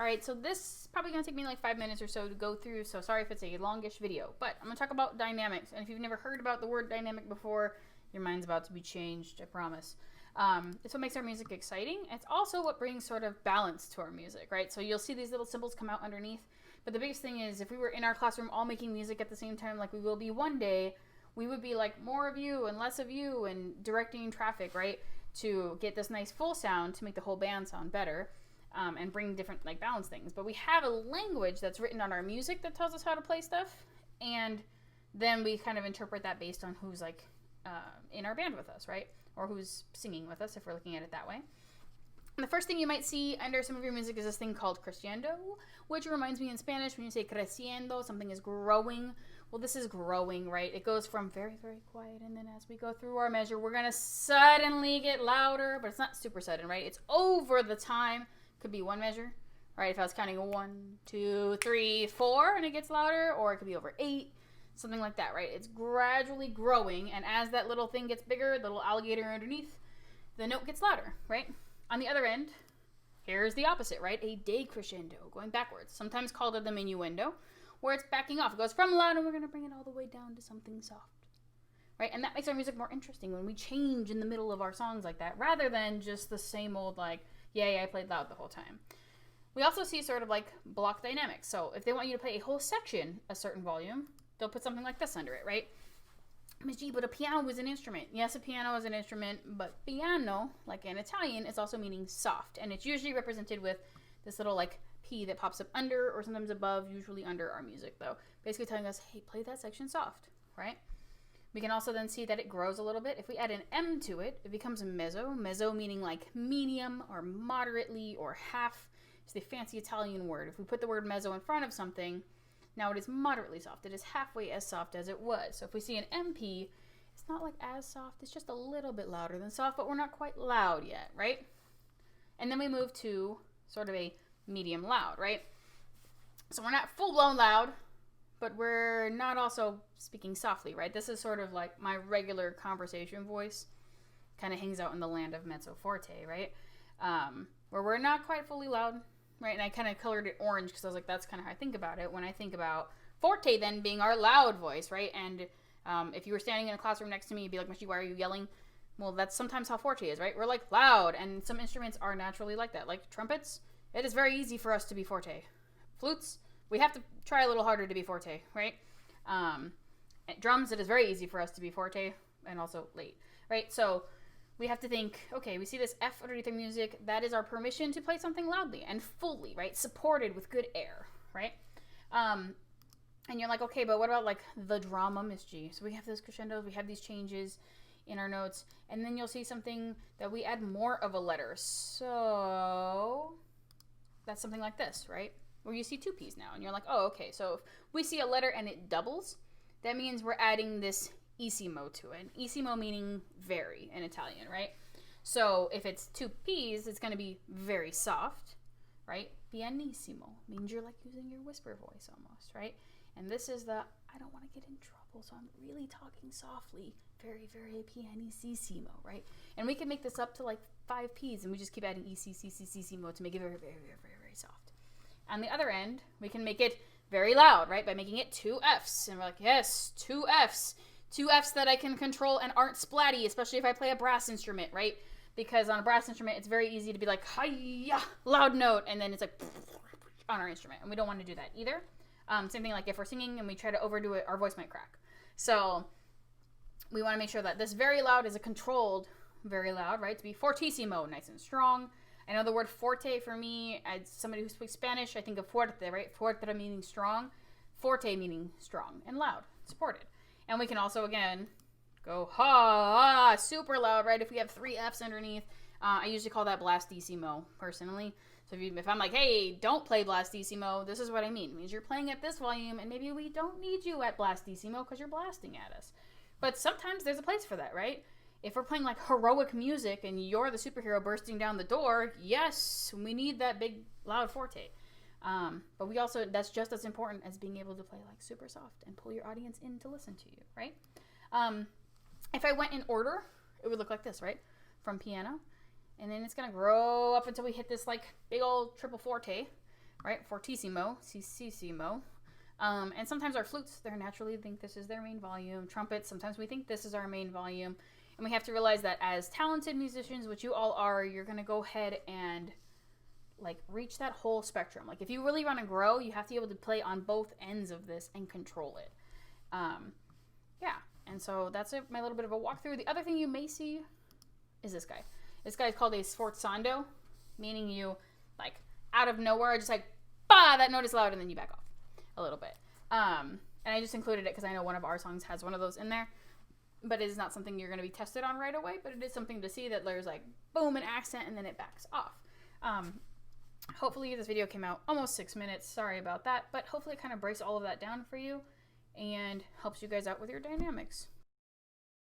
All right, so this is probably going to take me like 5 minutes or so to go through, so sorry if it's a longish video. But I'm going to talk about dynamics, and if you've never heard about the word dynamic before, your mind's about to be changed, I promise. It's what makes our music exciting. It's also what brings sort of balance to our music, right? So you'll see these little symbols come out underneath. But the biggest thing is if we were in our classroom all making music at the same time like we will be one day, we would be like more of you and less of you and directing traffic, right? To get this nice full sound to make the whole band sound better. And bring different like balance things. But we have a language that's written on our music that tells us how to play stuff. And then we kind of interpret that based on who's like in our band with us, right? Or who's singing with us if we're looking at it that way. And the first thing you might see under some of your music is this thing called crescendo, which reminds me in Spanish when you say creciendo, something is growing. Well, this is growing, right? It goes from very, very quiet, and then as we go through our measure, we're going to suddenly get louder, but it's not super sudden, right? It's over the time. Could be one measure, right? If I was counting 1, 2, 3, 4, and it gets louder, or it could be over 8, something like that, right? It's gradually growing, and as that little thing gets bigger, the little alligator underneath, the note gets louder, right? On the other end, here's the opposite, right? A decrescendo, going backwards, sometimes called a diminuendo, where it's backing off. It goes from loud, and we're going to bring it all the way down to something soft, right? And that makes our music more interesting when we change in the middle of our songs like that, rather than just the same old, like, yeah, I played loud the whole time. We also see sort of like block dynamics. So if they want you to play a whole section a certain volume, they'll put something like this under it, right? Ms. G, but a piano is an instrument. Yes, a piano is an instrument, but piano, like in Italian, is also meaning soft. And it's usually represented with this little like P that pops up under or sometimes above, usually under our music though. Basically telling us, hey, play that section soft, right? We can also then see that it grows a little bit. If we add an M to it, it becomes a mezzo. Mezzo meaning like medium or moderately or half. It's the fancy Italian word. If we put the word mezzo in front of something, now it is moderately soft. It is halfway as soft as it was. So if we see an MP, it's not like as soft. It's just a little bit louder than soft, but we're not quite loud yet, right? And then we move to sort of a medium loud, right? So we're not full-blown loud, but we're not also speaking softly, right? This is sort of like my regular conversation voice. Kind of hangs out in the land of mezzo forte, right? Where we're not quite fully loud, right? And I kind of colored it orange because I was like, that's kind of how I think about it. When I think about forte then being our loud voice, right? And if you were standing in a classroom next to me, you'd be like, Michi, why are you yelling? Well, that's sometimes how forte is, right? We're like loud, and some instruments are naturally like that. Like trumpets, it is very easy for us to be forte. Flutes, we have to try a little harder to be forte, right? Drums, it is very easy for us to be forte and also late, right? So we have to think, okay, we see this F underneath our music. That is our permission to play something loudly and fully, right? Supported with good air, right? And you're like, okay, but what about like the drama, Miss G? So we have those crescendos, we have these changes in our notes, and then you'll see something that we add more of a letter. So that's something like this, right? Where you see 2 P's now, and you're like, oh, okay, so if we see a letter and it doubles, that means we're adding this Isimo to it. Isimo meaning very in Italian, right? So if it's 2 P's, it's going to be very soft, right? Pianissimo means you're like using your whisper voice almost, right? And this is the, I don't want to get in trouble, so I'm really talking softly, very, very pianissimo, right? And we can make this up to like 5 P's, and we just keep adding Isimo to make it very, very, very, very, very soft. On the other end, we can make it very loud, right? By making it 2 F's. And we're like, yes, 2 F's. 2 F's that I can control and aren't splatty, especially if I play a brass instrument, right? Because on a brass instrument, it's very easy to be like, hi-ya, loud note, and then it's like on our instrument. And we don't want to do that either. Same thing like if we're singing and we try to overdo it, our voice might crack. So we want to make sure that this very loud is a controlled very loud, right? To be fortissimo, nice and strong. I know the word forte for me, as somebody who speaks Spanish, I think of fuerte, right? Fuerte meaning strong, forte meaning strong and loud, supported. And we can also, again, go ha, super loud, right? If we have 3 F's underneath, I usually call that blastissimo, personally. So if I'm like, hey, don't play blastissimo, this is what I mean. It means you're playing at this volume, and maybe we don't need you at blastissimo because you're blasting at us. But sometimes there's a place for that, right? If we're playing like heroic music and you're the superhero bursting down the door, yes, we need that big loud forte. But we also, that's just as important as being able to play like super soft and pull your audience in to listen to you, right? If I went in order, it would look like this, right? From piano. And then it's going to grow up until we hit this like big old triple forte. right? Fortissimo, Cissimo. And sometimes our flutes, they naturally think this is their main volume. Trumpets, sometimes we think this is our main volume. And we have to realize that as talented musicians, which you all are, you're going to go ahead and like reach that whole spectrum. Like if you really want to grow, you have to be able to play on both ends of this and control it. Yeah, and so that's my little bit of a walkthrough. The other thing you may see is this guy. This guy is called a sforzando, meaning you like out of nowhere just like, bah, that note is loud, and then you back off a little bit. And I just included it because I know one of our songs has one of those in there, but it is not something you're going to be tested on right away, but it is something to see that there's like boom, an accent, and then it backs off. Hopefully this video came out almost 6 minutes. Sorry about that, but hopefully it kind of breaks all of that down for you and helps you guys out with your dynamics.